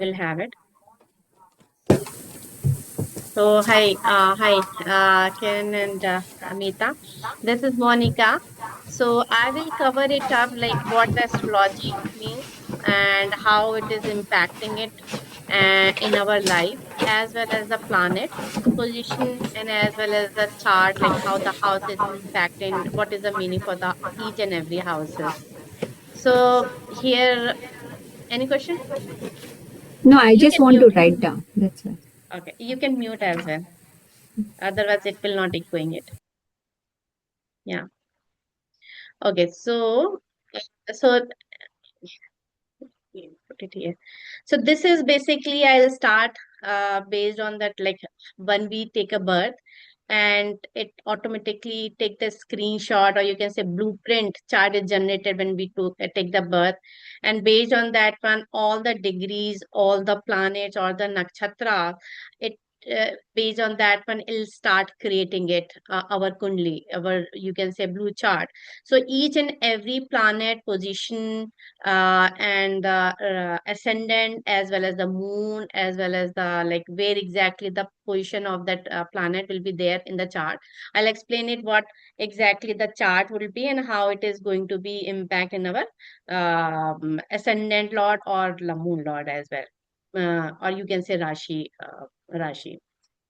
Will have it. So hi, Ken and Amita. This is Monika. So I will cover it up like what astrology means and how it is impacting it in our life, as well as the planet position, and as well as the chart, like how the house is impacting. What is the meaning for the each and every houses? So here, any question? No, I You just can want to mute. write down. That's why. Okay, you can mute as well. Otherwise, it will not echoing it. Yeah. Okay. So put it here. So this is basically I'll start based on that, like when we take a birth and it automatically take the screenshot, or you can say blueprint chart is generated when we take the birth, and based on that one, all the degrees, all the planets or the nakshatra, it based on that one, it'll start creating it, our kundli, our, you can say, blue chart. So each and every planet position, and the ascendant, as well as the moon, as well as the, like, where exactly the position of that planet will be there in the chart. I'll explain it what exactly the chart will be and how it is going to be impact in our ascendant lord or the moon lord as well, or you can say Rashi.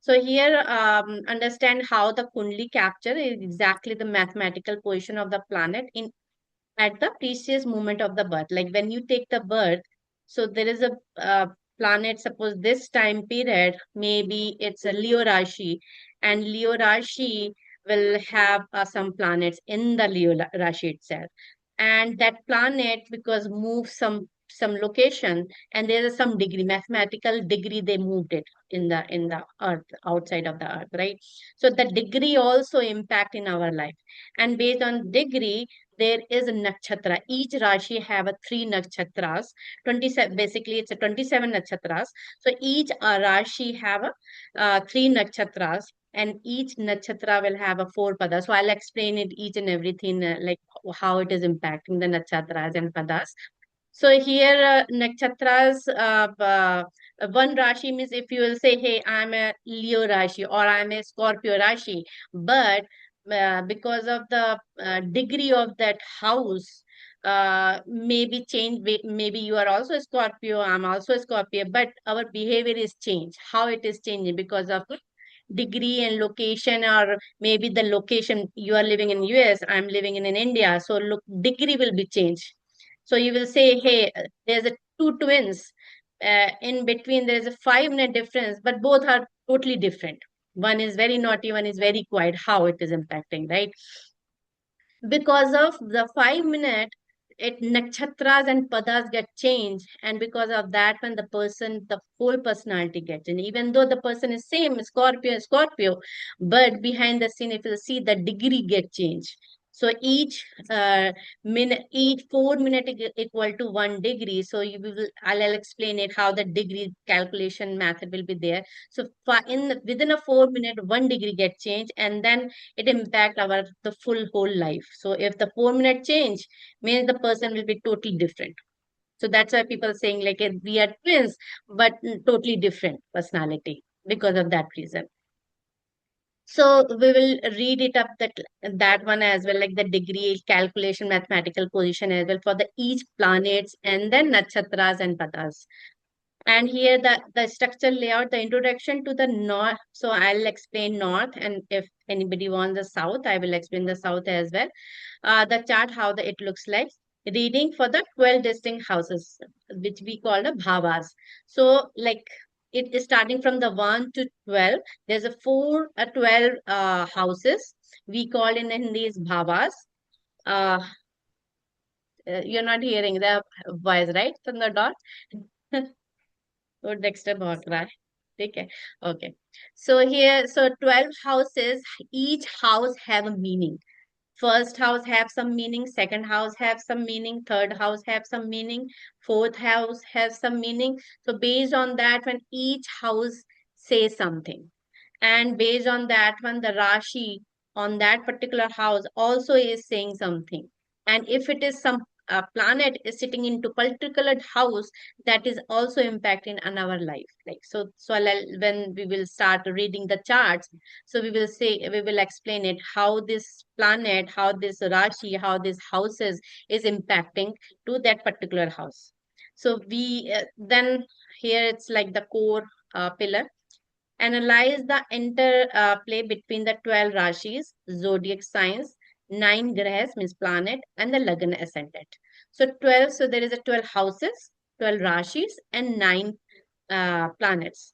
So here, understand how the Kundli capture is exactly the mathematical position of the planet in at the precise moment of the birth. Like when you take the birth, so there is a planet, suppose this time period, maybe it's a Leo Rashi, and Leo Rashi will have some planets in the Rashi itself. And that planet, because move some location, and there is some degree, mathematical degree, they moved it in the earth, outside of the earth, right? So the degree also impact in our life, and based on degree there is a nakshatra. Each Rashi have a three nakshatras, 27, basically it's a 27 nakshatras. So each Rashi have a three nakshatras, and each nakshatra will have a four padas. So I'll explain it each and everything, like how it is impacting the nakshatras and padas. So here, nakshatras, one Rashi means, if you will say, hey, I'm a Leo Rashi or I'm a Scorpio Rashi, but because of the degree of that house, maybe change. Maybe you are also a Scorpio, I'm also a Scorpio, but our behavior is changed. How it is changing because of the degree and location, or maybe the location, you are living in US, I'm living in India, so look, degree will be changed. So you will say, hey, there's a two twins, in between there is a 5 minute difference, but both are totally different. One is very naughty, one is very quiet. How it is impacting, right? Because of the 5 minute, it nakshatras and padas get changed, and because of that, when the person, the whole personality gets in, even though the person is same Scorpio, but behind the scene, if you see, the degree get changed. So each minute, each 4 minute equal to 1 degree. So you will, I'll explain it how the degree calculation method will be there. So within a 4 minute, 1 degree get changed, and then it impact our the full whole life. So if the 4 minute change, means the person will be totally different. So that's why people saying, like, we are twins, but totally different personality because of that reason. So we will read it up, that one as well, like the degree calculation, mathematical position as well for the each planets, and then nakshatras and padas. And here the structure layout, the introduction to the north. So I'll explain north, and if anybody wants the south, I will explain the south as well. The chart, how it looks like. Reading for the 12 distinct houses, which we call the bhavas. So like it is starting from the 1 to 12. There's a 12 houses. We call in Hindi is bhavas. Uh, you're not hearing the voice, right, from the dot? वो Dexter बहुत रहा है ठीक है. Okay, so here, so 12 houses, each house have a meaning. First house have some meaning, second house have some meaning, third house have some meaning, fourth house has some meaning. So based on that, when each house says something, and based on that one, the Rashi on that particular house also is saying something. And if it is some planet is sitting into particular house, that is also impacting on our life. Like when we will start reading the charts, so we will explain it how this planet, how this Rashi, how these houses is impacting to that particular house. So we then here it's like the core pillar. Analyze the interplay between the 12 Rashis, zodiac signs, 9 grahas means planet, and the Lagna ascendant. So 12, so there is a 12 houses, 12 Rashis, and 9 planets.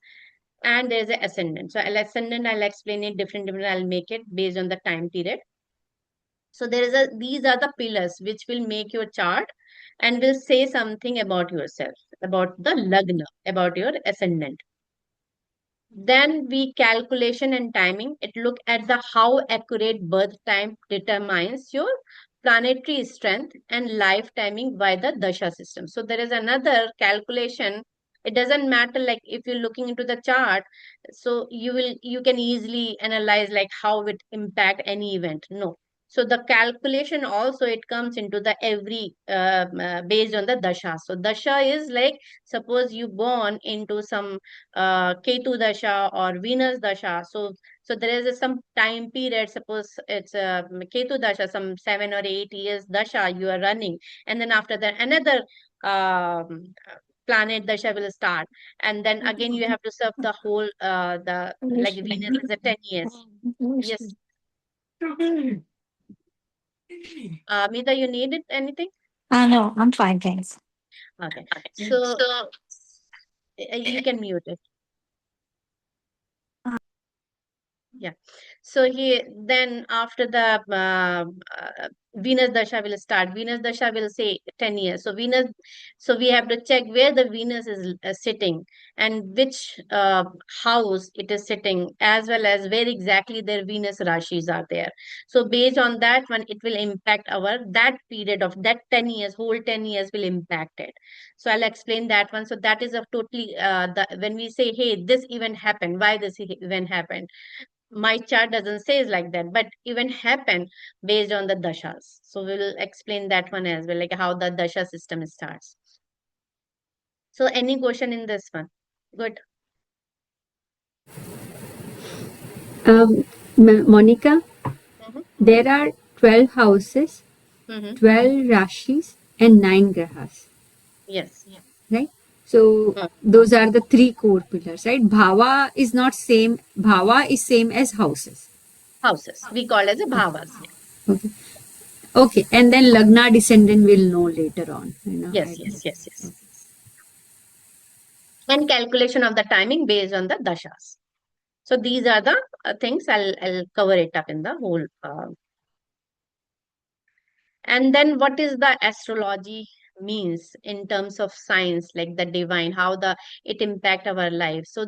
And there is an ascendant. So ascendant, I'll explain it different. I'll make it based on the time period. So these are the pillars which will make your chart and will say something about yourself, about the Lagna, about your ascendant. Then we calculation and timing. It look at the how accurate birth time determines your planetary strength and life timing by the dasha system. So there is another calculation. It doesn't matter like if you're looking into the chart, so you can easily analyze like how it impact any event. No. So the calculation also it comes into the every based on the dasha. So dasha is like suppose you born into some Ketu Dasha or Venus Dasha. So there is some time period. Suppose it's Ketu Dasha, some 7 or 8 years Dasha you are running, and then after that another planet Dasha will start, and then again you have to serve the whole the like Venus is a 10 years. Yes, Mida, you needed anything? No, I'm fine, thanks. Okay, so you can mute it. Yeah. So he then after the Venus Dasha will start. Venus Dasha will say 10 years. So Venus, so we have to check where the Venus is sitting and which house it is sitting, as well as where exactly their Venus Rashis are there. So based on that one, it will impact our that period of that 10 years, whole 10 years will impact it. So I'll explain that one. So that is a totally when we say, hey, this event happened, why this event happened, my chart doesn't say like that, but even happen based on the dashas. So we'll explain that one as well, like how the dasha system starts. So any question in this one? Good. Monica, Mm-hmm. there are 12 houses, Mm-hmm. 12 Rashis, and 9 Grahas, Yes. right? So Mm. those are the three core pillars, right? Bhava is not same. Bhava is same as houses. Houses. We call as a bhavas. Okay. Okay. And then Lagna descendant will know later on. You know, I Yes, don't. yes, yes, yes. And calculation of the timing based on the dashas. So these are the things I'll cover it up in the whole and then what is the astrology means in terms of science, like the divine, how the it impact our life. So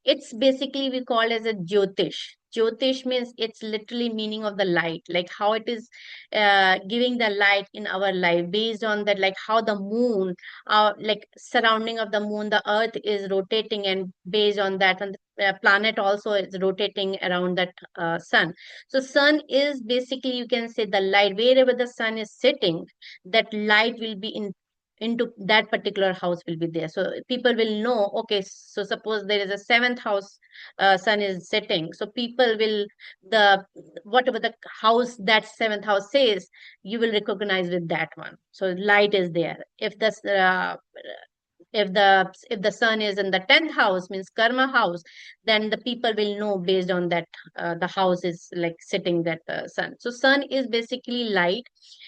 it's basically we call as a jyotish. Jyotish means it's literally meaning of the light, like how it is giving the light in our life based on that, like how the moon, like surrounding of the moon, the earth is rotating, and based on that, and the planet also is rotating around that sun. So sun is basically you can say the light. Wherever the sun is sitting, that light will be into that particular house will be there. So people will know, okay, so suppose there is a seventh house sun is sitting. So people will the whatever the house that seventh house says, you will recognize with that one. So light is there. If the sun is in the 10th house means karma house, then the people will know based on that the house is like sitting that sun. So sun is basically light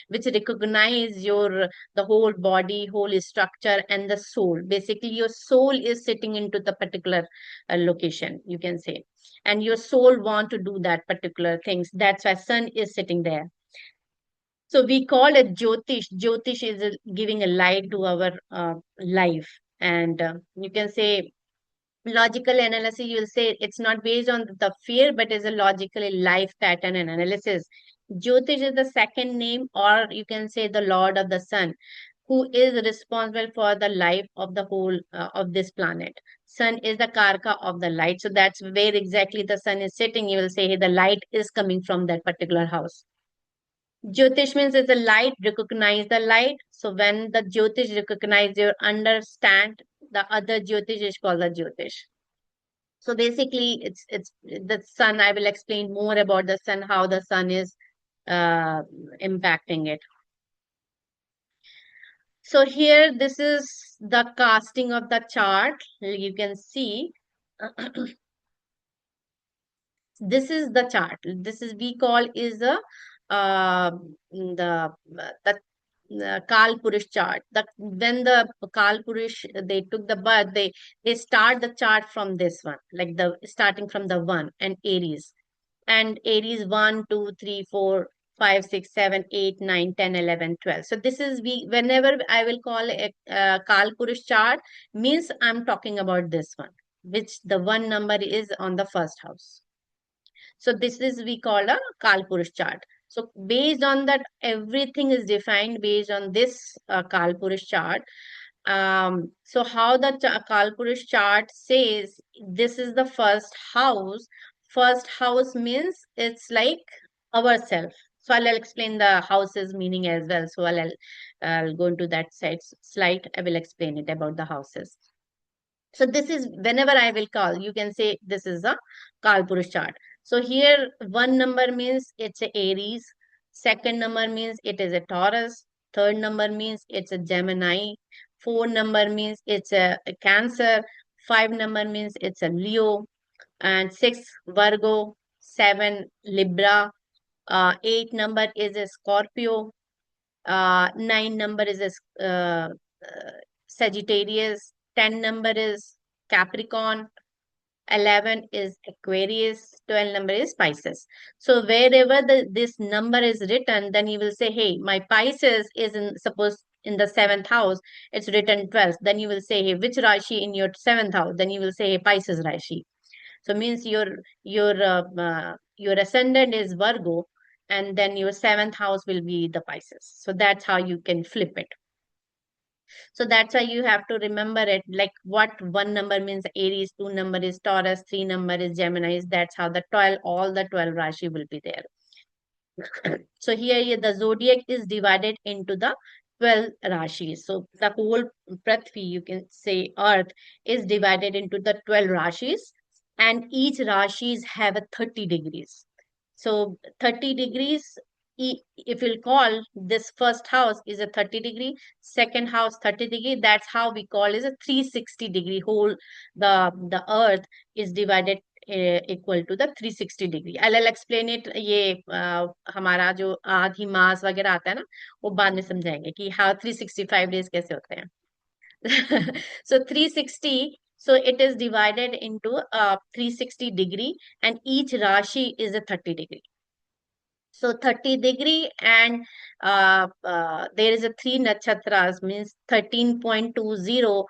which recognize your the whole body, whole structure, and the soul. Basically your soul is sitting into the particular location, you can say, and your soul want to do that particular things. That's why sun is sitting there. So we call it Jyotish. Jyotish is giving a light to our life. And you can say logical analysis, you'll say it's not based on the fear, but is a logical life pattern and analysis. Jyotish is the second name, or you can say the Lord of the Sun, who is responsible for the life of the whole of this planet. Sun is the karka of the light. So that's where exactly the sun is sitting. You will say, hey, the light is coming from that particular house. Jyotish means it's a light, recognize the light. So when the Jyotish recognize you understand the other Jyotish is called the Jyotish. So basically it's the sun. I will explain more about the sun, how the sun is impacting it. So here, this is the casting of the chart. You can see this is the chart. This is we call is the Kal Purush chart. When the Kal Purush they took the birth, they start the chart from this one, like the starting from the one and Aries. And Aries 1, 2, 3, 4, 5, 6, 7, 8, 9, 10, 11, 12. So this is we whenever I will call a Kal Purush chart means I'm talking about this one, which the one number is on the first house. So this is we call a Kal Purush chart. So based on that, everything is defined based on this Kal Purush chart. So how the Kal Purush chart says this is the first house. First house means it's like ourself. So I'll explain the houses meaning as well. So I'll go into that slide. I will explain it about the houses. So this is whenever I will call, you can say this is a Kalpurush chart. So here one number means it's a Aries, second number means it is a Taurus, third number means it's a Gemini, four number means it's a Cancer, five number means it's a Leo, and six Virgo, seven Libra, eight number is a Scorpio, nine number is a Sagittarius, 10 number is Capricorn, 11 is Aquarius, 12 number is Pisces. So wherever this number is written, then you will say, hey, my Pisces is in, suppose in the seventh house, it's written 12th. Then you will say, hey, which Rashi in your seventh house? Then you will say, hey, Pisces Rashi. So means your ascendant is Virgo, and then your seventh house will be the Pisces. So that's how you can flip it. So that's why you have to remember it, like what one number means Aries, two number is Taurus, three number is Gemini. That's how the 12, all the 12 Rashi will be there. So here the zodiac is divided into the 12 Rashis. So the whole Prithvi, you can say Earth, is divided into the 12 Rashis, and each Rashis have a 30 degrees. So 30 degrees, if you'll call this first house is a 30 degree, second house 30 degree, that's how we call is a 360 degree whole. The earth is divided equal to the 360 degree. I'll explain it. ये हमारा जो आधी मास वगैरह आता है ना, वो बाद में समझाएंगे कि हाँ 365 डेज कैसे होते हैं. So 360, so it is divided into 360 degree, and each Rashi is a 30 degree. So 30 degree, and there is a three nakshatras means 13.20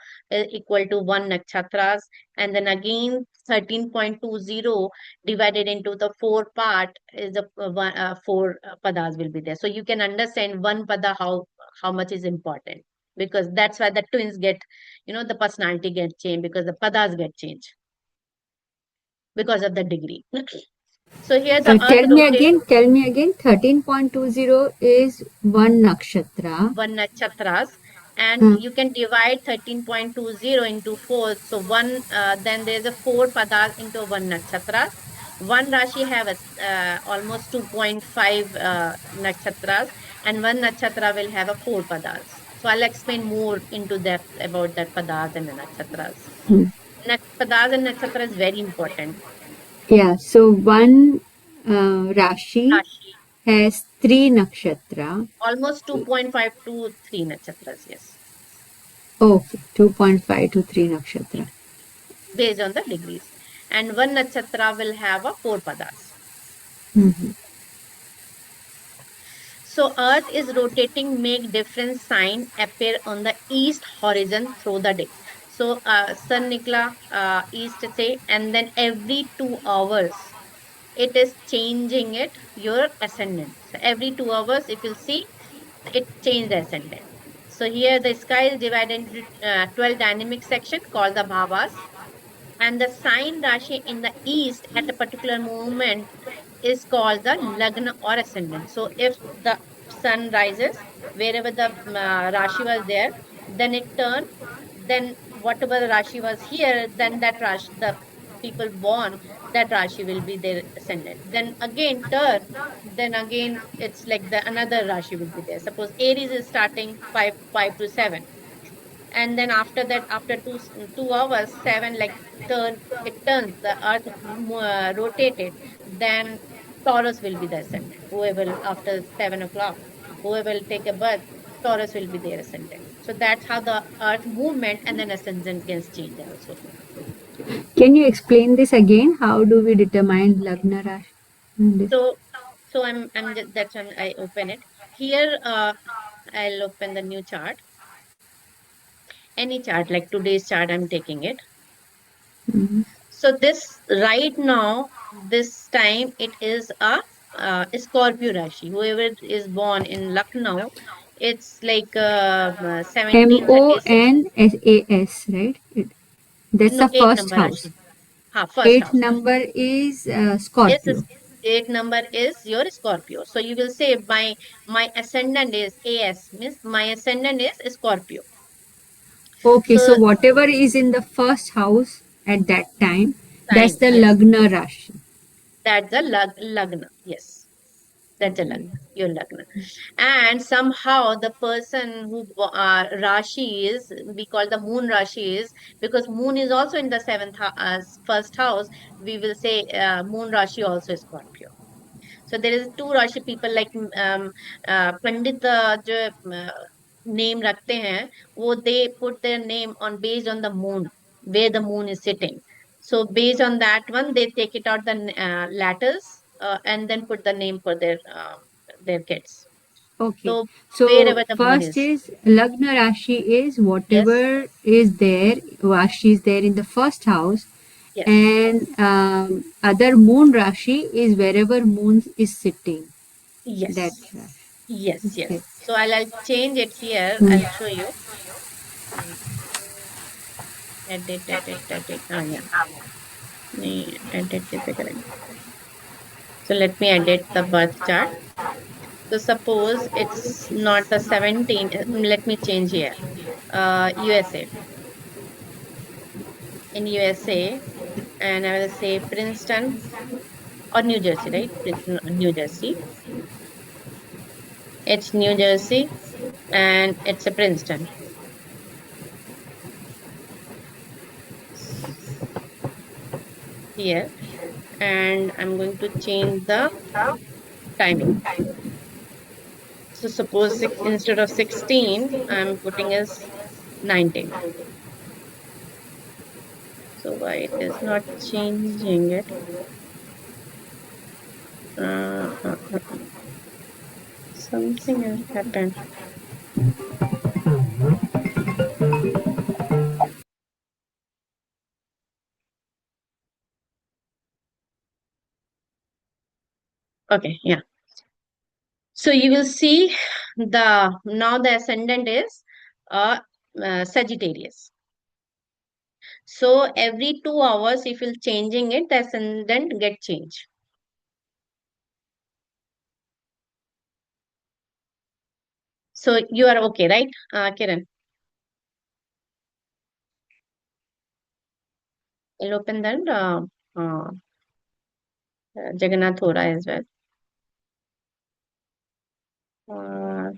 equal to one nakshatras, and then again 13.20 divided into the four part is the four padas will be there. So you can understand one pada how much is important, because that's why the twins get, the personality get changed, because the padas get changed because of the degree. So here the earth rotates. Tell me again. 13.20 is one nakshatra. One nakshatras, and Hmm. you can divide 13.20 into four. So one, then there's a four padas into one nakshatras. One Rashi have almost 2.5 nakshatras, and one nakshatra will have a four padas. So I'll explain more into depth about that padas and the nakshatras. Hmm. Padas and nakshatra is very important. Yeah, so one Rashi Rashi, has three nakshatra. almost 2.5 to 3 nakshatras, yes, Okay, 2.5 to 3 nakshatra. based on the degrees. And one nakshatra will have a four padas. Mhm. So Earth is rotating, make different sign appear on the east horizon through the day. So sun nikla east say, and then every 2 hours it is changing it your ascendant. So every 2 hours, if you see, it changed the ascendant. So here the sky is divided into 12 dynamic section called the bhavas, and the sign Rashi in the east at a particular moment is called the Lagna or Ascendant. So if the sun rises wherever the Rashi was there, then it turned, then whatever the Rashi was here, then that Rashi, the people born, that Rashi will be their ascendant. Then again turn, then again it's like the another Rashi will be there. Suppose Aries is starting 5 to 7, and then after that, after 2 hours, 7 like turn, it turns, the earth rotated, then Taurus will be the ascendant. Whoever after 7 o'clock, whoever will take a birth, Taurus will be their ascendant. So that's how the earth movement and then ascendant gets changed also. Can you explain this again? How do we determine Lagna Rashi? This. So so I'm just, that's when I open it here. I'll open the new chart, any chart, like today's chart I'm taking it. Mhm. So this right now, this time it is a Scorpio Rashi. Whoever is born in Lucknow, it's like Monasas, 1736. right? That's No, the eight first number house. Rashi. Ha, first Eighth house. number is Is Scorpio. eight number is your Scorpio. So you will say my ascendant is AS, means my ascendant is Scorpio. Okay, so So whatever is in the first house at that time, that's time, the yes, Lagna Rashi. that's the Lagna. Yes, that's the Lagna, your Lagna. And somehow the person who Rashi is, we call the moon Rashi is, because moon is also in the first house, we will say moon Rashi also is Scorpio. So there is two Rashi people like पंडित जो name रखते हैं, वो they put their name on based on the moon, where the moon is sitting. So based on that one, they take it out the letters and then put the name for their kids. Okay, So so wherever the moon first is, is Lagna Rashi is yes, whatever is there, Rashi is there in the first house, yes, and other moon Rashi is wherever moon is sitting. That yes, yes, Rashi. Okay. yes. So I'll change it here. Hmm. I'll show you. Hmm. Edit. Ah, yeah. नहीं, edit कैसे करें? So let me edit the birth chart. So suppose it's not the 17. Let me change here. USA. In USA, and I will say Princeton or New Jersey, right? New Jersey. It's New Jersey and it's a Princeton here. And I'm going to change the timing. So suppose instead of 16, I'm putting as 19. So why it is not changing it? Something has happened. Okay, yeah. So you will see the ascendant is Sagittarius. So every 2 hours, if you're changing it, the ascendant get changed. So you are okay, right, Kiran? I'll open that uh, Jagannath Hora as well. Uh,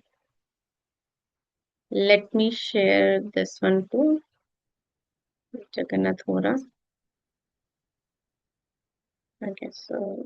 Let me share this one too, Jagannath Hora. Okay, so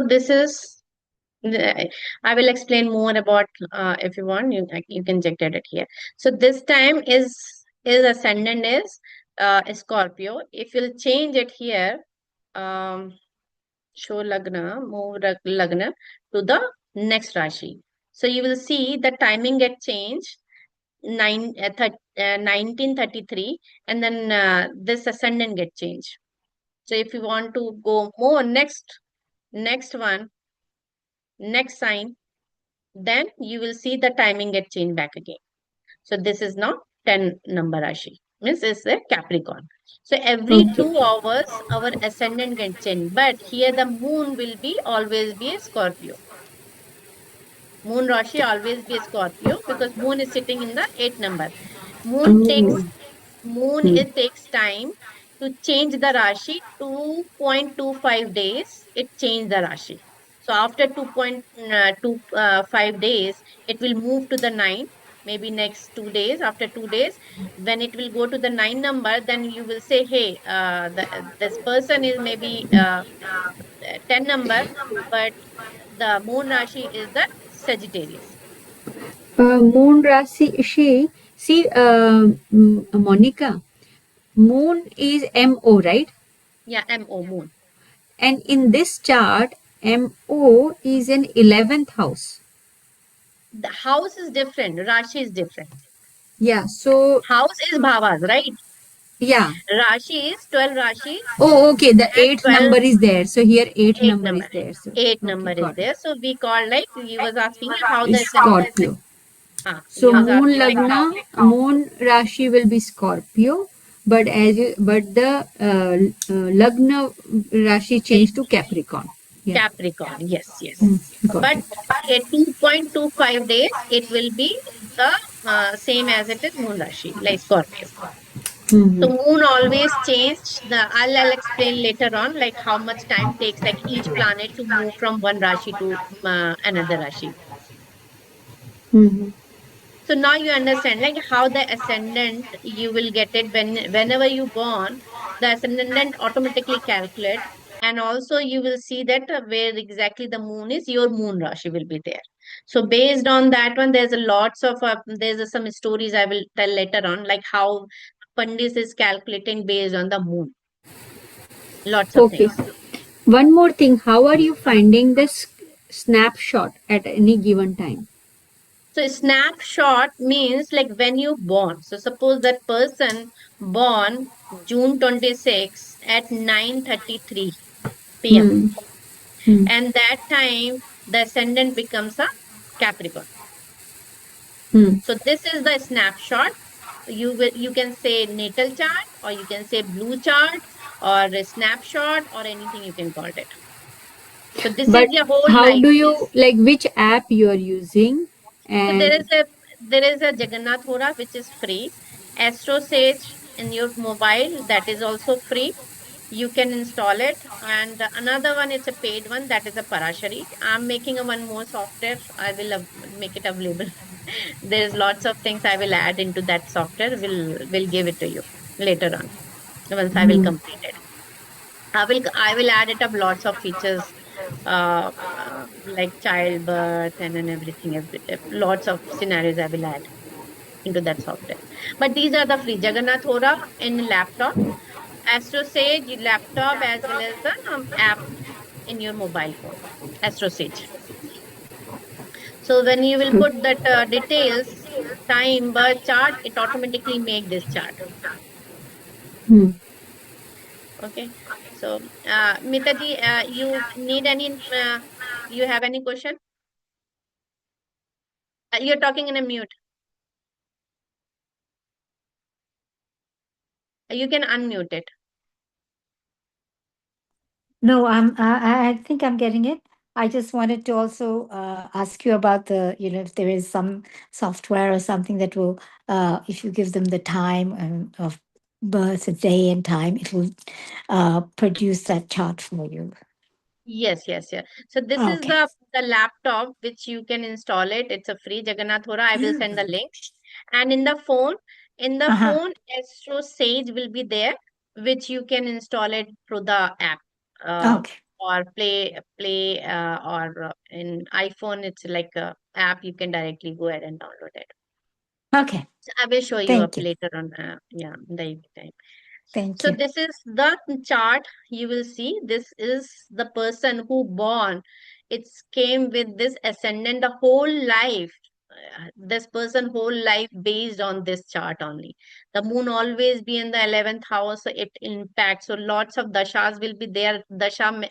this is. I will explain more about if you want. You can check it here. So this time is ascendant is Scorpio. If you'll change it here, um, show Lagna, move Lagna to the next Rashi. So you will see the timing get changed. 1933, and then this ascendant get changed. So if you want to go more next one, next sign, then you will see the timing get changed back again. So this is now 10 number Rashi. Means it's a Capricorn. So every Okay. 2 hours, our ascendant gets changed. But here the moon will be always be a Scorpio. Moon Rashi always be a Scorpio because moon is sitting in the 8 number. Moon takes Oh. moon Hmm. it takes time to change the Rashi. 2.25 days it change the Rashi. So after 2.25 days, it will move to the 9. Maybe next 2 days. After 2 days, when it will go to the 9 number, then you will say, "Hey, this person is maybe 10 number, but the moon Rashi is the Sagittarius." Moon Rasi, see, Monica, Moon is MO, right? Yeah, MO moon. And in this chart, MO is in 11th house. The house is different. Rashi is different. Yeah, so, House is bhavas, right? yeah. Rashi is 12 Rashis Oh, okay, the and eighth 12 number is there. So here eighth eight number number. is there. So, Eight okay, number is got it. there. So we call like he was asking how the Is Scorpio. he So was Moon asking like how. Lagna, Moon Rashi will be Scorpio, but but the Lagna Rashi It's changed to Capricorn. Yeah. Capricorn. Yes, yes. Got But it. at 2.25 days, it will be the same as it is Moon Rashi, like Scorpio. So Hmm. moon always changed the I'll explain later on like how much time takes like each planet to move from one Rashi to another Rashi. Hmm. So now you understand like how the ascendant you will get it whenever you born, the ascendant automatically calculate, and also you will see that where exactly the moon is, your moon Rashi will be there. So based on that one, there's a lots of there's some stories I will tell later on, like how Pandit is calculating based on the moon. Lots of Okay. things. One more thing. How are you finding this snapshot at any given time? So snapshot means like when you born. So suppose that person born June 26 at 9:33 p.m. Hmm. Hmm. and that time the ascendant becomes a Capricorn. Hmm. So this is the snapshot. You can say natal chart or you can say blue chart or a snapshot or anything you can call it. So this is But your whole how life. do you like which app you are using? So And there is a Jagannath Hora which is free. Astro Sage in your mobile that is also free. You can install it. And another one is a paid one that is a Parashari. I'm making a one more software. I will make it available. There's lots of things I will add into that software. Will give it to you later on once I will hmm. complete it. I will add it up lots of features like childbirth and everything. Lots of scenarios I will add into that software. But these are the free. Jagannath Hora in laptop, Astro Sage laptop as well as the app in your mobile phone. Astro Sage. So when you will put that details, time, birth chart, it automatically make this chart. Hmm. Okay. So Mitaji, you need any? You have any question? You're talking in a mute. You can unmute it. No, I think I'm getting it. I just wanted to also ask you about if there is some software or something that will, if you give them the time of birth, a day and time, it will produce that chart for you. Yes, yes, yes. So this is Okay. the laptop which you can install it. It's a free Jagannath Hora. I will send the link. And in the Uh-huh. phone, Astro Sage will be there, which you can install it through the app. Okay. Or play or in iPhone, it's like a app. You can directly go ahead and download it. Okay. So I will show you up Thank you. later on. Yeah, in the evening time. Thank So you. this is the chart you will see. This is the person who born. It's came with this ascendant the whole life. this person whole life based on this chart only. The moon always be in the 11th house, so it impacts. So lots of dashas will be there.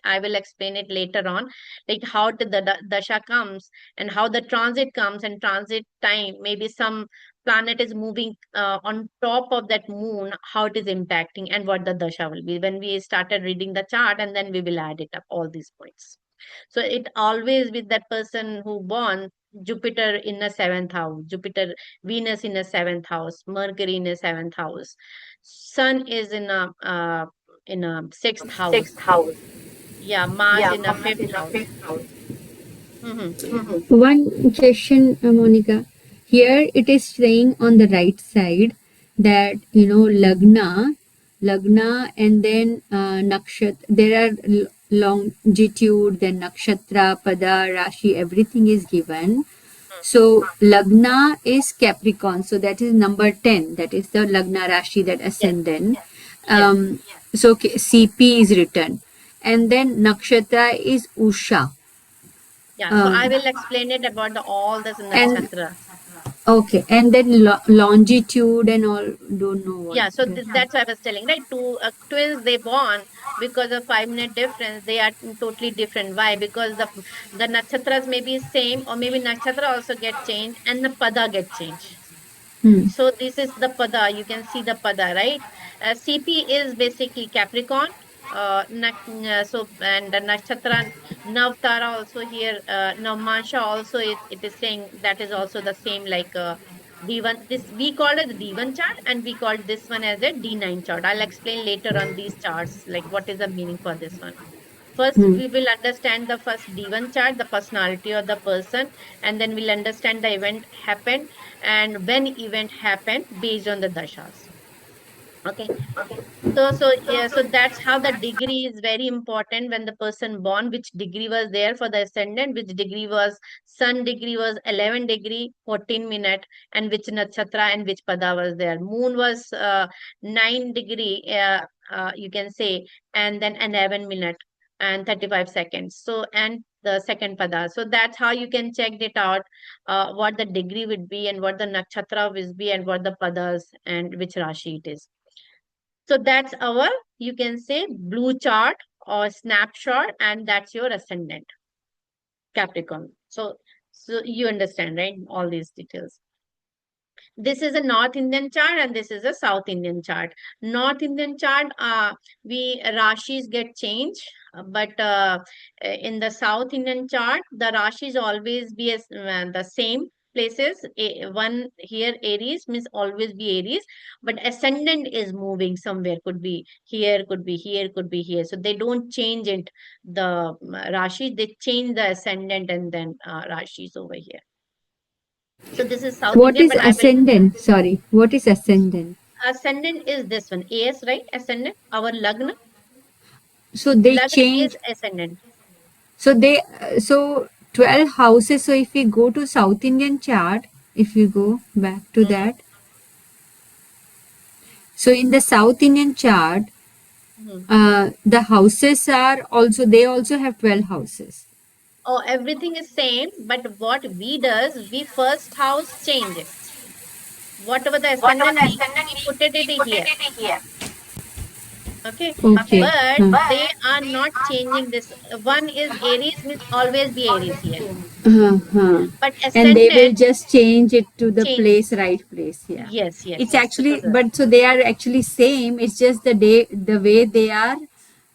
I will explain it later on, like how the dasha comes and how the transit comes, and transit time. Maybe some planet is moving on top of that moon, how it is impacting, and what the dasha will be. When we started reading the chart, and then we will add it up, all these points. So it always with that person who born Jupiter in a seventh house, Jupiter, Venus in a seventh house, Mercury in a seventh house, Sun is in a sixth house. Yeah, Mars in a fifth house. Hmm. One question, Monica. Here it is saying on the right side that Lagna, and then nakshatra. There are longitude, then nakshatra, pada, Rashi. Everything is given. So Lagna is Capricorn. So that is number 10. That is the Lagna Rashi, that Yes, ascendant. yes. So CP is written. And then nakshatra is Usha. Yeah. So I Um, will explain it about all this and nakshatra. okay, and then longitude and all, don't know what Yeah, so that. that's what I was telling, right? Two twins they born because of 5 minute difference. They are totally different. Why? Because the nakshatras may be same, or maybe nakshatra also get changed, and the pada get changed. Hmm. So this is the pada. You can see the pada, right? CP is basically Capricorn. So and the nakshatra Navtara also here. Navmansha also it is saying that is also the same like D1. This we call it the D1 chart, and we call this one as a D9 chart. I'll explain later on these charts like what is the meaning for this one. First, Hmm. we will understand the first D1 chart, the personality of the person, and then we'll understand the event happened and when event happened based on the dashas. Okay. So that's how the degree is very important when the person born, which degree was there for the ascendant, which degree was sun degree was 11 degree 14 minute, and which nakshatra and which pada was there. Moon was 9 degree, you can say, and then 11 minute and 35 seconds. So and the second pada. So that's how you can check it out, what the degree would be and what the nakshatra will be and what the padas and which Rashi it is. So that's our, you can say, blue chart or snapshot, and that's your ascendant, Capricorn. So you understand, right? All these details. This is a North Indian chart and this is a South Indian chart. North Indian chart, we Rashis get changed, but in the South Indian chart, the Rashis always be as, the same places. One here Aries means always be Aries, but ascendant is moving somewhere. Could be here, could be here, could be here. So they don't change it. The Rashis they change the ascendant and then Rashis over here. So this is South What India, is but I will ascendant? Sorry, what is ascendant? ascendant is this one. AS, right? Ascendant. Our Lagna. So they Lagna is change. ascendant. So 12 houses. So if we go to South Indian chart, if you go back to Hmm. that, so in the South Indian chart, Hmm. the houses are also, they also have 12 houses. Oh, everything is same, but what we does, we first house change it. Whatever the ascendant we put it here. Okay. Okay. But Huh. they are not changing this. One is Aries means always be Aries here. Uh-huh. But And they will ascendant just change it to the change. place, right place. Yeah. Yes, yes, It's yes. So actually, but so they are actually same. It's just the way they are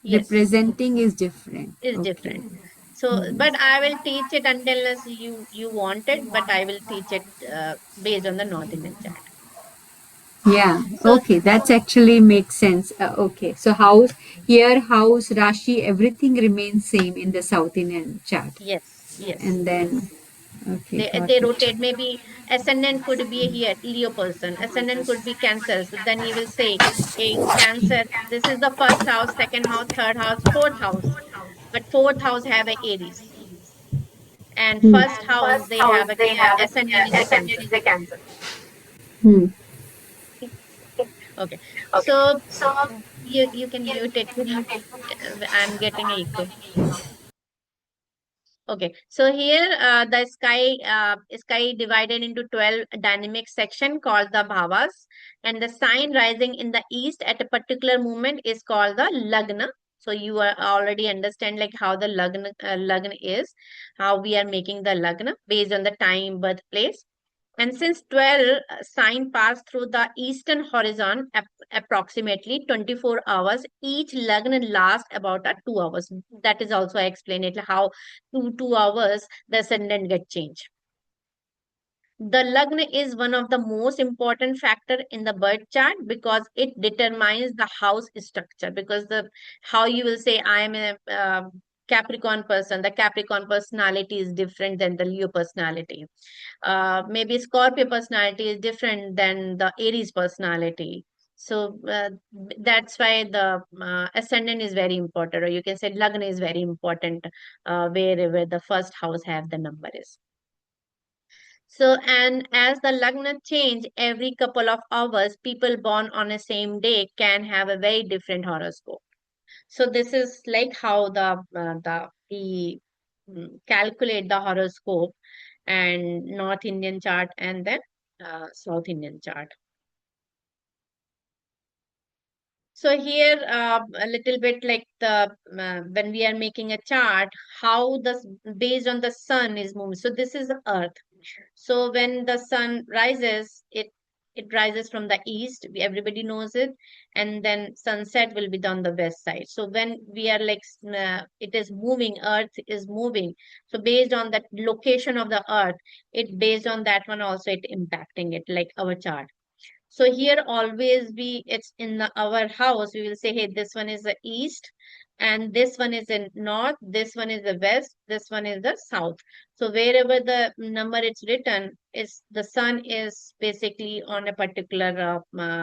yes, representing is different. is Okay. different. So, but I will teach it unless you want it, but I will teach it based on the North Indian chart. Yeah. So, Okay. That's actually makes sense. Okay. So house here, house, Rashi, everything remains same in the South Indian chart. yes, yes. And then, okay, got They it. rotate. Maybe ascendant could be here, Leo person. Ascendant could be Cancer. So then you will say, a Cancer. This is the first house, second house, third house, fourth house. But fourth house have a Aries, and Hmm. first house they have a ascendant is a Cancer. Hmm. Okay. So you can mute it. I'm getting echo. Okay, so here the sky divided into 12 dynamic section called the bhavas, and the sign rising in the east at a particular moment is called the lagna. So you are already understand like how the lagna is, how we are making the lagna based on the time, birthplace. And since 12 sign pass through the eastern horizon approximately 24 hours, each lagna lasts about 2 hours. That is also I explained it how 2 hours the ascendant get changed. The lagna is one of the most important factor in the birth chart because it determines the house structure. Because the how you will say I am a Capricorn person, the Capricorn personality is different than the Leo personality. Maybe Scorpio personality is different than the Aries personality. So that's why the ascendant is very important, or you can say lagna is very important wherever the first house have the number is. So, and as the Lagna change every couple of hours, people born on the same day can have a very different horoscope. So this is like how we calculate the horoscope and North Indian chart and then South Indian chart. So here, a little bit like the when we are making a chart, how the based on the sun is moving. So this is the Earth. So when the sun rises, it rises from the east. Everybody knows it, and then sunset will be on the west side. So when we are like it is moving, Earth is moving. So based on that location of the Earth, it based on that one also it impacting it like our chart. So here always it's in our house, we will say, hey, this one is the east and this one is in north, this one is the west, this one is the south. So wherever the number it's written, is the sun is basically on a particular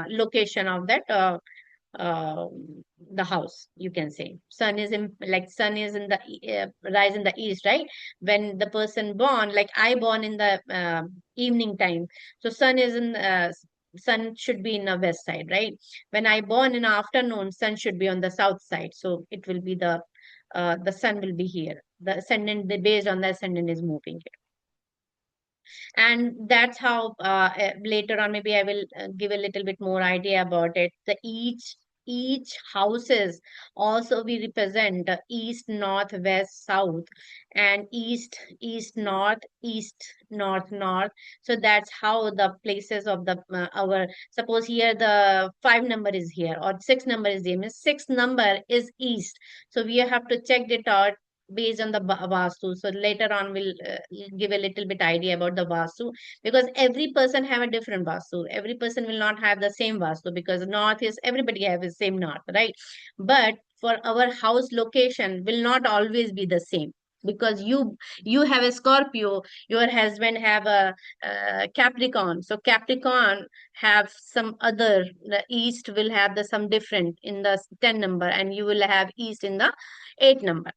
location of that uh, the house, you can say. Sun is in like sun is in the rise in the east, right? When the person born, like I born in the evening time, so sun should be in the west side, right? When I born in afternoon, sun should be on the south side, so it will be the sun will be here. The ascendant, the based on the ascendant is moving, and that's how later on maybe I will give a little bit more idea about it. The each houses also we represent east, north, west, south, and east, north, north. So that's how the places of the our, suppose here the 5 number is here or 6 number is there, means 6 number is east. So we have to check it out based on the vastu. So later on we'll give a little bit idea about the vastu, because every person have a different vastu. Every person will not have the same vastu, because north is everybody have the same north, right? But for our house location will not always be the same, because you have a Scorpio, your husband have a Capricorn. So Capricorn have some other, the east will have the some different in the 10 number, and you will have east in the 8 number.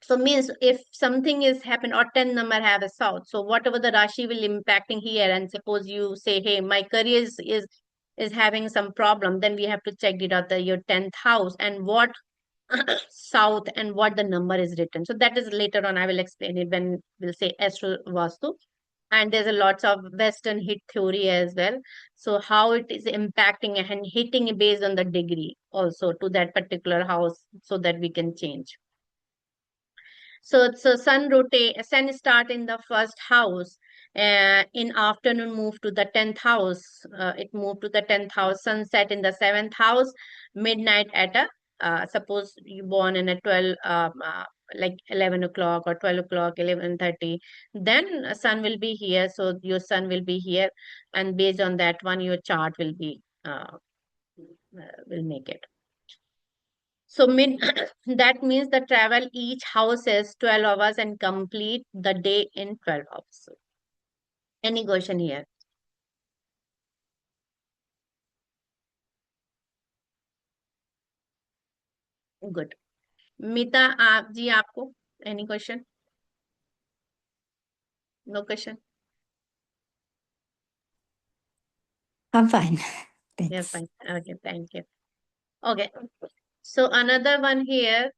So means if something is happen or 10 number have a south, so whatever the Rashi will impacting here, and suppose you say, hey, my career is having some problem, then we have to check it out, your 10th house and what south and what the number is written. So that is later on I will explain it when we'll say Astro Vastu. And there's a lots of Western hit theory as well. So how it is impacting and hitting based on the degree also to that particular house, so that we can change. So sun start in the first house. In afternoon move to the 10th house. It moved to the 10th house. Sunset in the 7th house. Midnight at a suppose you born in a 12 like 11 o'clock or 12 o'clock, 11:30. Then sun will be here. So your sun will be here, and based on that one, your chart will make it. So that means the travel each house is 12 hours and complete the day in 12 hours. Any question here? Good. Mita, आप जी आपको any question? No question? I'm fine. Yeah, Thanks. fine. Okay, thank you. Okay. So another one here.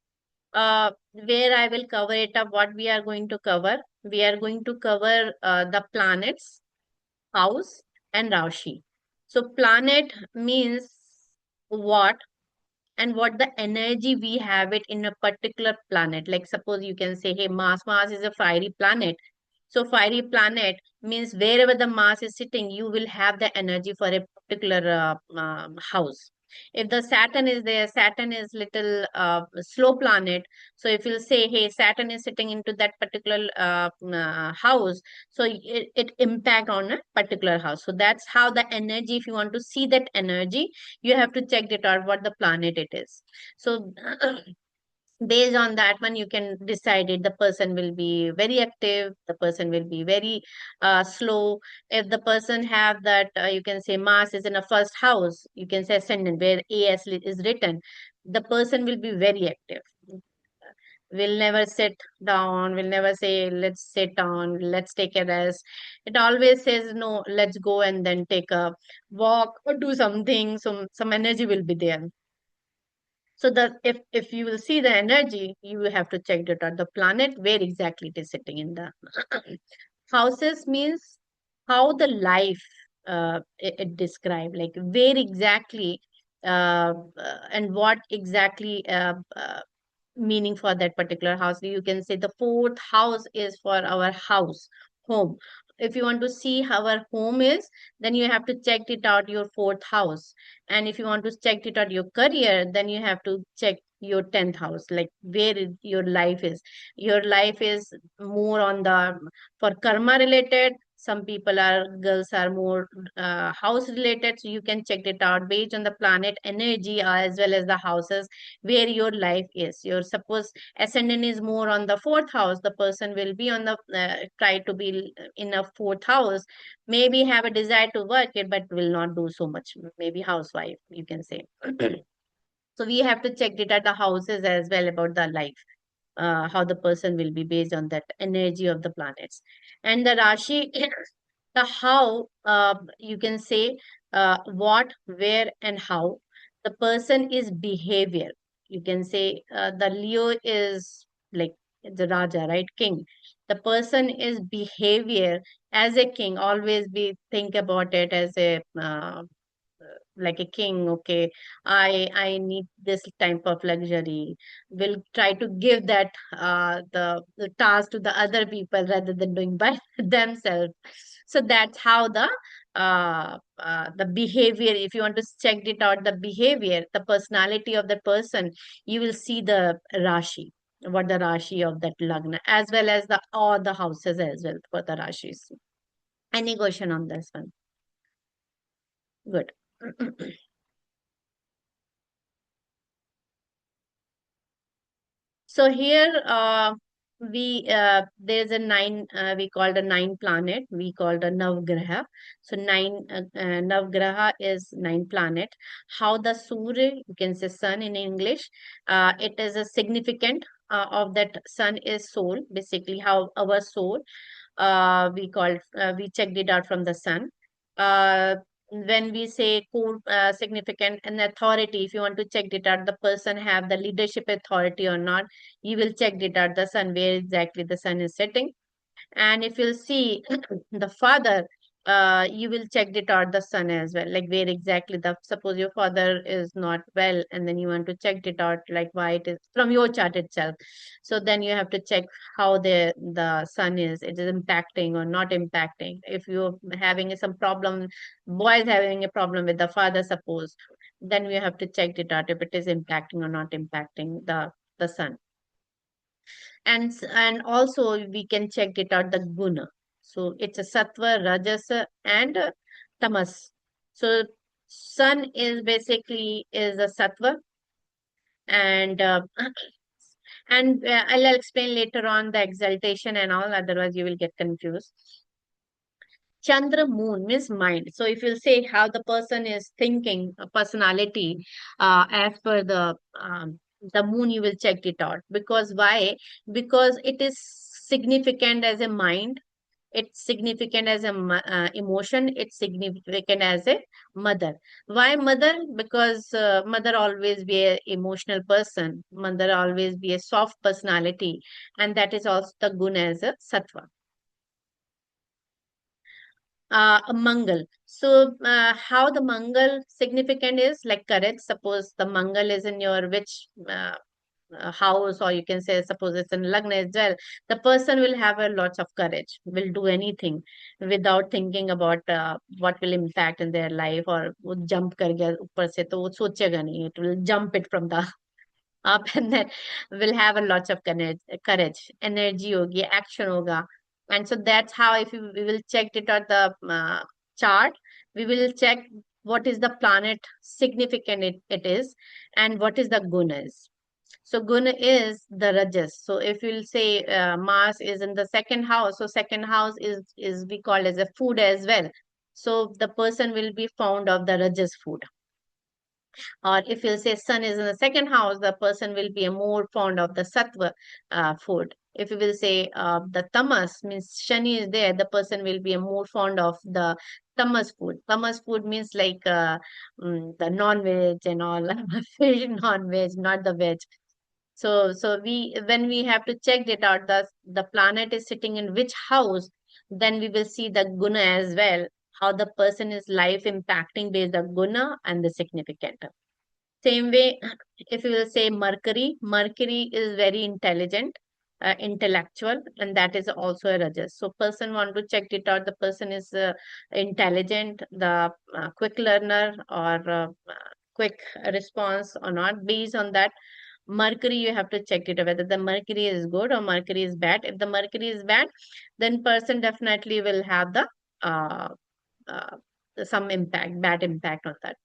where I will cover it up. What we are going to cover? We are going to cover the planets, house, and Rashi. So planet means what, and what the energy we have it in a particular planet. Like suppose you can say, hey, Mars is a fiery planet. So fiery planet means wherever the Mars is sitting, you will have the energy for a particular house. If the Saturn is there, Saturn is little slow planet. So if you say, hey, Saturn is sitting into that particular house, so it impact on a particular house. So that's how the energy, if you want to see that energy, you have to check it out what the planet it is. So based on that one, you can decide it. The person will be very active, the person will be very slow. If the person have that, you can say Mars is in a first house, you can say Ascendant where is written, the person will be very active, will never sit down, will never say let's sit down, let's take a rest. It always says no, let's go and then take a walk or do something. So some energy will be there. So the if you will see the energy, you will have to check it out the planet where exactly it is sitting in the houses. Means how the life it describe, like where exactly and what exactly meaning for that particular house. You can say the fourth house is for our house, home. If you want to see how our home is, then you have to check it out your fourth house. And if you want to check it out your career, then you have to check your 10th house, like where your life is. Your life is more on the for karma related. Some people are girls are more house related, so you can check it out based on the planet energy as well as the houses where your life is. Your suppose ascendant is more on the fourth house, the person will be on the try to be in a fourth house, maybe have a desire to work it but will not do so much, maybe housewife you can say. So we have to check it at the houses as well about the life, how the person will be based on that energy of the planets. And the Rashi, the how, you can say what, where, and how the person is behavior. You can say the Leo is like the Raja, right? King. The person is behavior as a king. Always be think about it as a like a king. Okay, I need this type of luxury, will try to give that the task to the other people rather than doing by themselves. So that's how the behavior, if you want to check it out the behavior, the personality of the person, you will see the Rashi, what the Rashi of that Lagna, as well as the all the houses as well for the Rashis. Any question on this one? Good. So here we there's a nine, we called a nine planet, we called a Navgraha. So nine Navgraha is nine planet. How the Surya, you can say sun in English, it is a significant of that sun is soul. Basically, how our soul we checked it out from the sun. When we say core significant and authority, if you want to check it out, the person have the leadership authority or not, you will check it out the sun where exactly the sun is setting. And if you'll see the father, you will check it out the son as well, like where exactly the suppose your father is not well, and then you want to check it out like why it is from your chart itself. So then you have to check how the sun it is impacting or not impacting. If you're having some problem, boy is having a problem with the father, suppose, then we have to check it out if it is impacting or not impacting the sun. And also we can check it out the guna. So it's a sattva, rajasa, and tamas. So sun is basically is a sattva, and I'll explain later on the exaltation and all, otherwise you will get confused. Chandra moon means mind. So if you say how the person is thinking, a personality, as per the moon, you will check it out. Because why? Because it is significant as a mind. It's significant as a emotion. It's significant as a mother. Why mother? Because mother always be a emotional person. Mother always be a soft personality, and that is also the guna as a sattva. Mangal. So, how the Mangal significant is like courage. Suppose the Mangal is in your which house, or you can say, suppose it's in Lagna as well, the person will have a lot of courage, will do anything without thinking about what will impact in their life, or वो jump कर गया ऊपर से तो वो सोचेगा नहीं, it will jump it from the up and then will have a lot of courage, energy hogi, action hoga. And so that's how, if we will check it on the chart, we will check what is the planet significant it is, and what is the guna is. So guna is the rajas. So if you'll say Mars is in the second house, so second house is we call as a food as well. So the person will be fond of the rajas food. Or if you'll say sun is in the second house, the person will be more fond of the sattva food. If you will say the tamas means shani is there, the person will be more fond of the tamas food. Tamas food means like the non-veg and all, fish, non-veg, not the veg. So we, when we have to check it out, the planet is sitting in which house, then we will see the guna as well, how the person is life impacting based on guna and the significant. Same way, if you will say Mercury, Mercury is very intelligent, intellectual, and that is also a Rajas. So, person want to check it out. The person is intelligent, the quick learner, or quick response or not. Based on that, Mercury, you have to check it out whether the Mercury is good or Mercury is bad. If the Mercury is bad, then person definitely will have the uh, uh, some impact, bad impact on that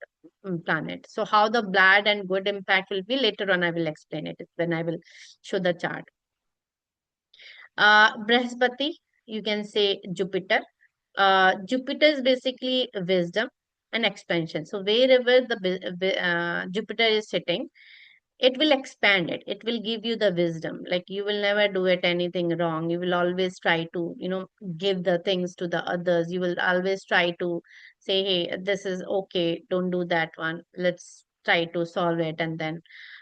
planet. So how the bad and good impact will be later on, I will explain it when I will show the chart. Brihaspati, you can say Jupiter. Jupiter is basically wisdom and expansion. So wherever the Jupiter is sitting, it will expand it, it will give you the wisdom, like you will never do it anything wrong, you will always try to give the things to the others, you will always try to say, hey, this is okay, don't do that one, let's try to solve it. And then,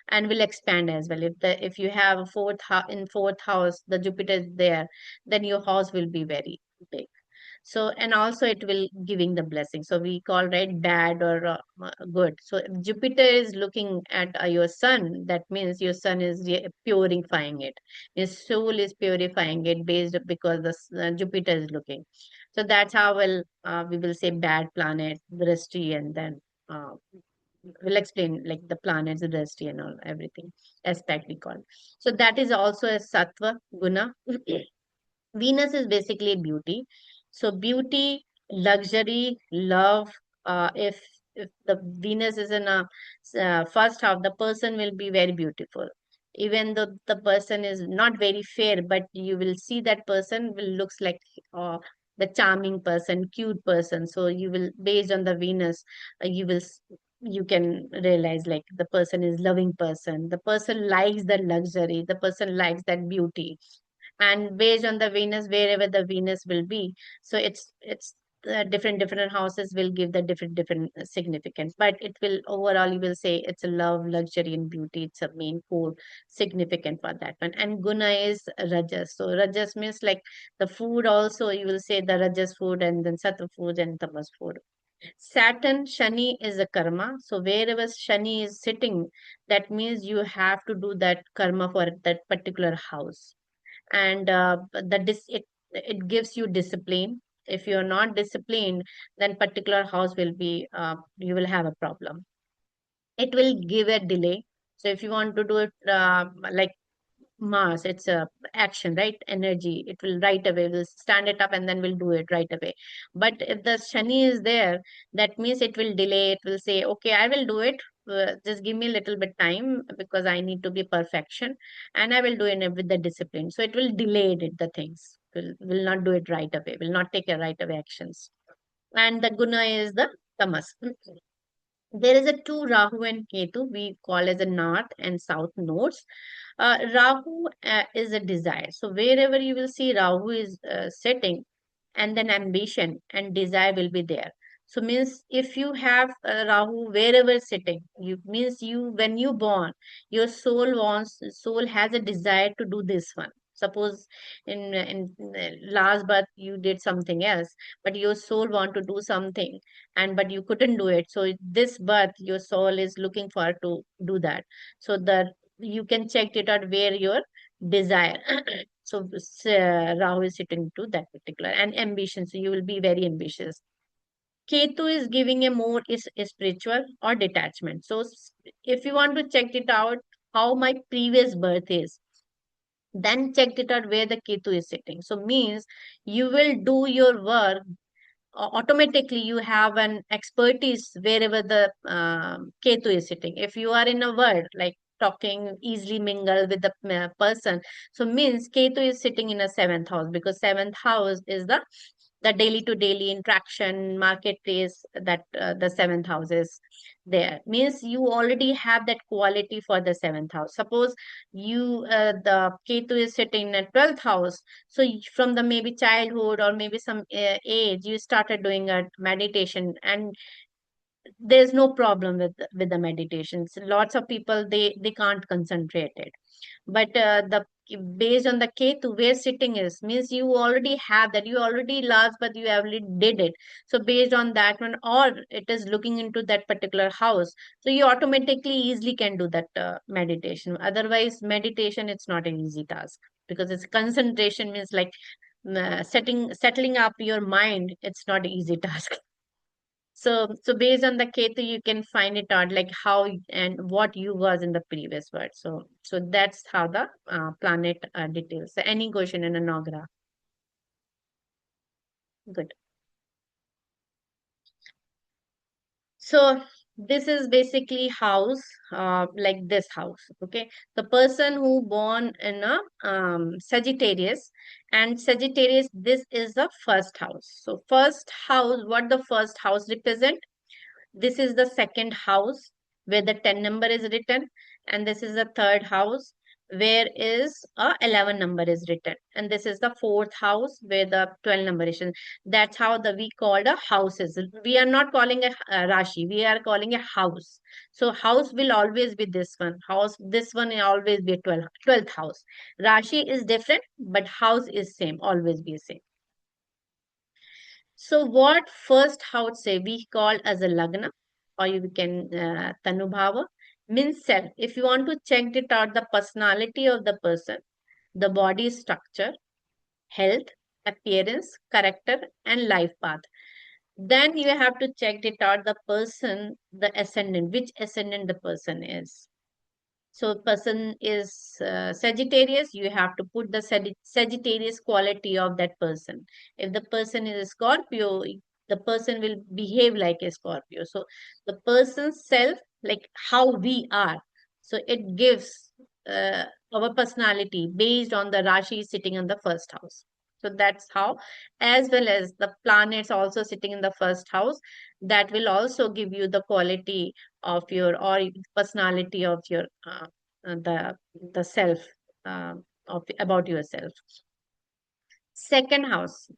and will expand as well. If you have a in fourth house the Jupiter is there, then your house will be very big. So, and also it will giving the blessing, so we call right bad or good. So if Jupiter is looking at your sun, that means your sun is purifying it, his soul is purifying it based because the Jupiter is looking. So that's how we will say bad planet drishti, and then uh, we'll explain like the planets drishti and all everything aspect we call. So that is also a sattva guna. Venus is basically beauty. So beauty, luxury, love. If the Venus is in a first house, the person will be very beautiful. Even though the person is not very fair, but you will see that person will looks like the charming person, cute person. So you will, based on the Venus, you can realize like the person is loving person. The person likes the luxury. The person likes that beauty, and based on the Venus, wherever the Venus will be, so it's different houses will give the different significance, but it will overall, you will say it's a love, luxury, and beauty. It's a main core significant for that one. And guna is rajas. So rajas means like the food also, you will say the rajas food, and then sattva food and tamas food. Saturn, Shani is a karma. So wherever Shani is sitting, that means you have to do that karma for that particular house. And it gives you discipline. If you're not disciplined, then particular house will be you will have a problem. It will give a delay. So if you want to do it like Mars, it's a action, right? Energy. It will right away. We'll stand it up and then we'll do it right away. But if the Shani is there, that means it will delay. It will say, okay, I will do it. Just give me a little bit time because I need to be perfection, and I will do it with the discipline. So it will delay it, the things. Will not do it right away. Will not take a right away actions. And the guna is the tamas. There is a two Rahu and Ketu we call as a north and south nodes. Rahu is a desire. So wherever you will see Rahu is setting, and then ambition and desire will be there. So means if you have Rahu wherever sitting, you means you when you born, your soul has a desire to do this one. Suppose in last birth you did something else, but your soul want to do something, and but you couldn't do it. So this birth your soul is looking for to do that. So the you can check it out where your desire. So Rahu is sitting to that particular and ambition. So you will be very ambitious. Ketu is giving a more is spiritual or detachment. So if you want to check it out, how my previous birth is, then check it out where the Ketu is sitting. So means you will do your work automatically. You have an expertise wherever the Ketu is sitting. If you are in a word like talking easily mingle with the person, so means Ketu is sitting in a seventh house, because seventh house is the daily to daily interaction marketplace, that the seventh house is there, means you already have that quality for the seventh house. Suppose you the Ketu is sitting in a 12th house, so from the maybe childhood or maybe some age you started doing a meditation, and there's no problem with the meditations. Lots of people they can't concentrate it, but the based on the Ketu where sitting is, means you already have that, you already lost but you already did it. So based on that one, or it is looking into that particular house, so you automatically easily can do that meditation. Otherwise meditation it's not an easy task, because it's concentration, means like settling up your mind, it's not an easy task. So based on the Ketu, you can find it out like how and what you was in the previous word. So that's how the planet details. So any question in a Nagra? Good. So this is basically house, like this house. Okay, the person who born in a Sagittarius, and Sagittarius, this is the first house. So first house, what the first house represent? This is the second house where the 10 number is written, and this is the third house where is a 11 number is written, and this is the fourth house where the 12 number is written. That's how the we called a houses. We are not calling a Rashi, we are calling a house. So house will always be this one. House, this one will always be a 12th house. Rashi is different, but house is same, always be same. So what first house say we call as a Lagna, or you can Tanubhava, means self. If you want to check it out, the personality of the person, the body structure, health, appearance, character, and life path, then you have to check it out the person, the ascendant, which ascendant the person is. So person is Sagittarius, you have to put the Sagittarius quality of that person. If the person is a Scorpio, the person will behave like a Scorpio. So the person's self, like how we are, so it gives uh, our personality based on the Rashi sitting in the first house. So that's how, as well as the planets also sitting in the first house, that will also give you the quality of your or personality of your the self, of about yourself. Second house,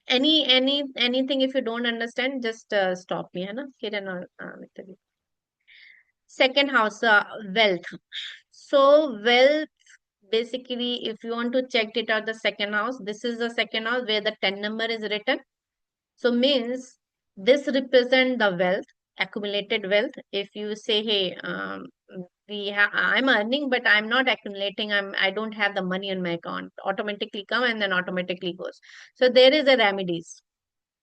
anything if you don't understand, just stop me, है ना? Kiran or Mitali. Second house, wealth. So wealth, basically if you want to check it out the second house, this is the second house where the 10 number is written. So means this represent the wealth, accumulated wealth. If you say, hey, I'm earning, but I'm not accumulating. I don't have the money in my account. Automatically come and then automatically goes. So there is a remedies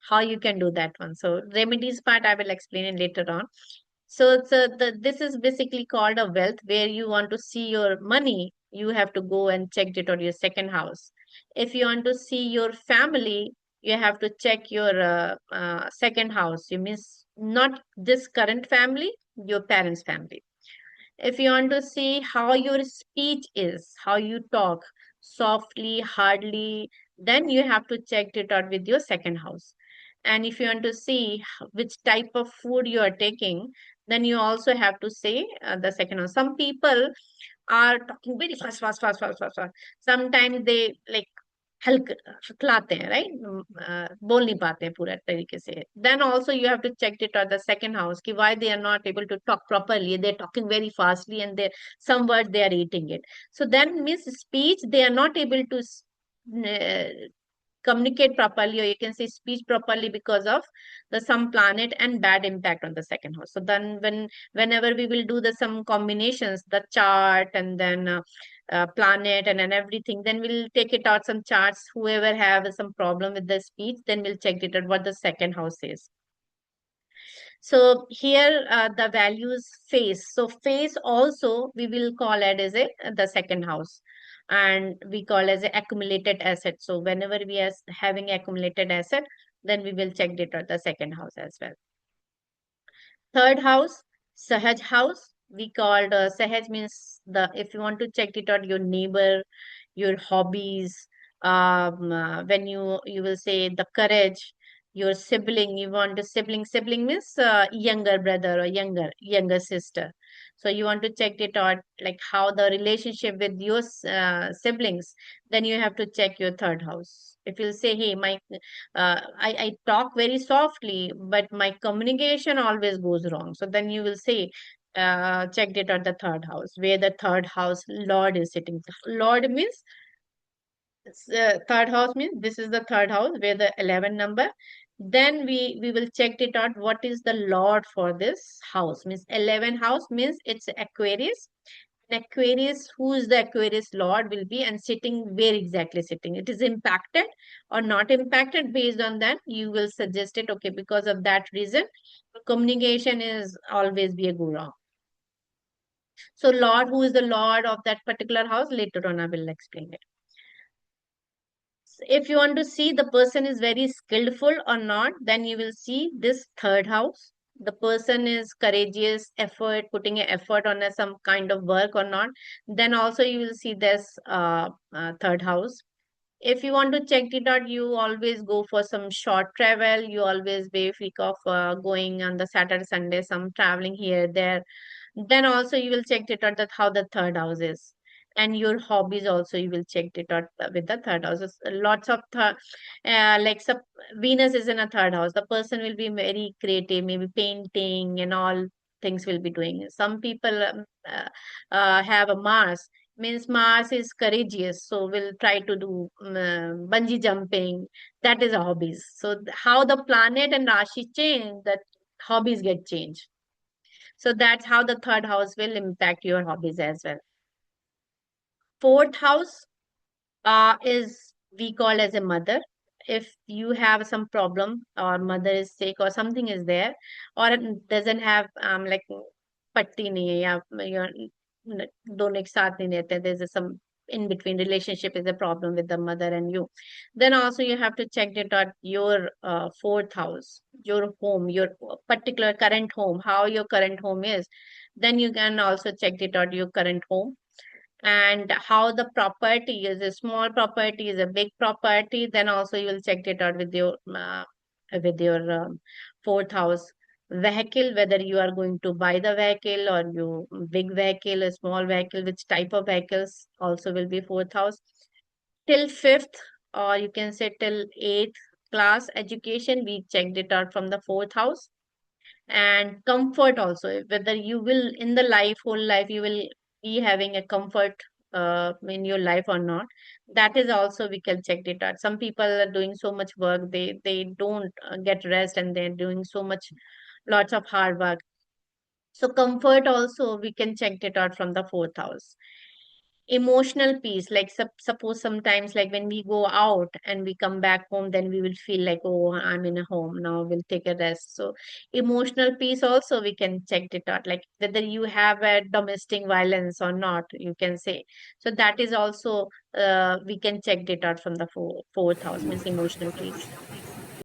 how you can do that one. So remedies part I will explain it later on. So this is basically called a wealth where you want to see your money. You have to go and check it on your second house. If you want to see your family, you have to check your second house. You means not this current family, your parents' family. If you want to see how your speech is, how you talk, softly, hardly, then you have to check it out with your second house. And if you want to see which type of food you are taking, then you also have to say the second house. Some people are talking very fast, fast, fast, fast, fast, fast. Sometimes they like Hulk खिलाते हैं, right, बोल नहीं पाते हैं पूरा तरीके से. Then also you have to check it out the second house कि why they are not able to talk properly, they are talking very fastly and they some words they are eating it. So then means speech they are not able to communicate properly, or you can say speech properly, because of the some planet and bad impact on the second house. So then whenever we will do the some combinations, the chart and then planet and everything, then we'll take it out some charts. Whoever have some problem with the speech, then we'll check it out what the second house is. So here the values face. So face also we will call it as a the second house, and we call as a accumulated asset. So whenever we are having accumulated asset, then we will check it at the second house as well. Third house, Sahaj house. We called Sahaj means the if you want to check it out your neighbor, your hobbies, when you will say the courage, your sibling. You want a sibling means younger brother or younger sister. So you want to check it out like how the relationship with your siblings. Then you have to check your third house. If you say, hey, my I talk very softly, but my communication always goes wrong. So then you will say, checked it at the third house, where the third house Lord is sitting. Lord means third house means this is the third house where the 11 number. Then we will check it out. What is the Lord for this house? Means 11 house means it's Aquarius. Aquarius, who is the Aquarius Lord will be and sitting where exactly sitting. It is impacted or not impacted. Based on that, you will suggest it. Okay, because of that reason, communication is always be a go wrong. So Lord, who is the Lord of that particular house? Later on, I will explain it. If you want to see the person is very skillful or not, then you will see this third house. The person is courageous, effort, putting an effort on some kind of work or not. Then also you will see this third house. If you want to check it out, you always go for some short travel. You always be think of going on the Saturday, Sunday, some traveling here, there. Then also you will check it out that how the third house is. And your hobbies also you will check it out with the third house. Lots of like Venus is in a third house. The person will be very creative, maybe painting and all things will be doing. Some people have a Mars, means Mars is courageous, so we'll try to do bungee jumping. That is a hobbies. So how the planet and Rashi change, that hobbies get changed. So that's how the third house will impact your hobbies as well. Fourth house is we call as a mother. If you have some problem or mother is sick or something is there, or it doesn't have like पट्टी नहीं है या दोनों एक साथ नहीं रहते, there's some in between relationship is a problem with the mother and you, then also you have to check it out your fourth house, your home, your particular current home, how your current home is. Then you can also check it out your current home, and how the property is a small property, is a big property. Then also you will check it out with your fourth house. Vehicle, whether you are going to buy the vehicle or you big vehicle, a small vehicle, which type of vehicles also will be fourth house. Till fifth, or you can say till eighth class education, we checked it out from the fourth house. And comfort also, whether you will in the life whole life you will be having a comfort in your life or not. That is also we can check it out. Some people are doing so much work, they don't get rest, and they're doing so much lots of hard work. So comfort also we can check it out from the fourth house. Emotional peace, like suppose sometimes like when we go out and we come back home, then we will feel like, oh, I'm in a home now, we'll take a rest. So emotional peace also we can check it out, like whether you have a domestic violence or not, you can say. So that is also we can check it out from the fourth house, means emotional peace.